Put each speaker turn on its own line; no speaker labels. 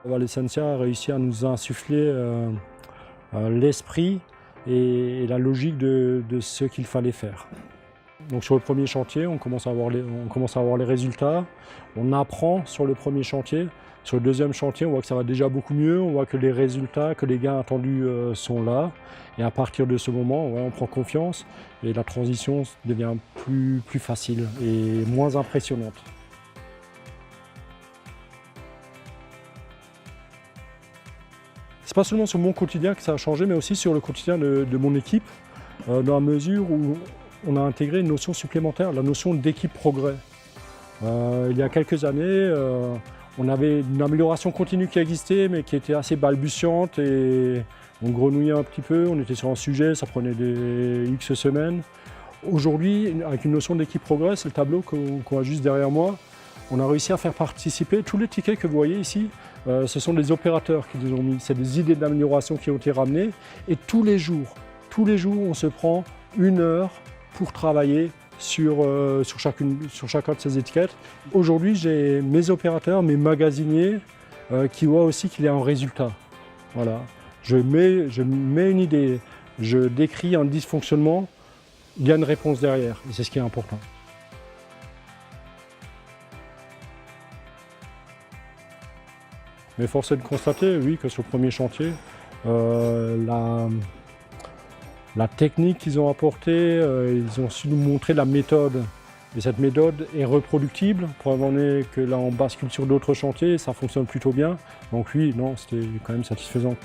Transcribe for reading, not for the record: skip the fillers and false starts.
L'Essentia a réussi à nous insuffler l'esprit et la logique de ce qu'il fallait faire. Donc sur le premier chantier, on commence à avoir les résultats, on apprend sur le premier chantier. Sur le deuxième chantier, on voit que ça va déjà beaucoup mieux, on voit que les résultats, que les gains attendus sont là. Et à partir de ce moment, on prend confiance et la transition devient plus facile et moins impressionnante. C'est pas seulement sur mon quotidien que ça a changé, mais aussi sur le quotidien de mon équipe, dans la mesure où on a intégré une notion supplémentaire, la notion d'équipe progrès. Il y a quelques années, on avait une amélioration continue qui existait, mais qui était assez balbutiante et on grenouillait un petit peu, on était sur un sujet, ça prenait des X semaines. Aujourd'hui, avec une notion d'équipe progrès, c'est le tableau qu'on a juste derrière moi, on a réussi à faire participer tous les tickets que vous voyez ici. Ce sont des opérateurs qui nous ont mis, c'est des idées d'amélioration qui ont été ramenées. Et tous les jours, on se prend 1 heure pour travailler sur chacun de ces étiquettes. Aujourd'hui, j'ai mes opérateurs, mes magasiniers qui voient aussi qu'il y a un résultat. Voilà. Je mets une idée, je décris un dysfonctionnement, il y a une réponse derrière et c'est ce qui est important. Mais force est de constater, oui, que sur le premier chantier, la technique qu'ils ont apportée, ils ont su nous montrer la méthode. Et cette méthode est reproductible, pour avoir que là on bascule sur d'autres chantiers, ça fonctionne plutôt bien. Donc oui, non, c'était quand même satisfaisant.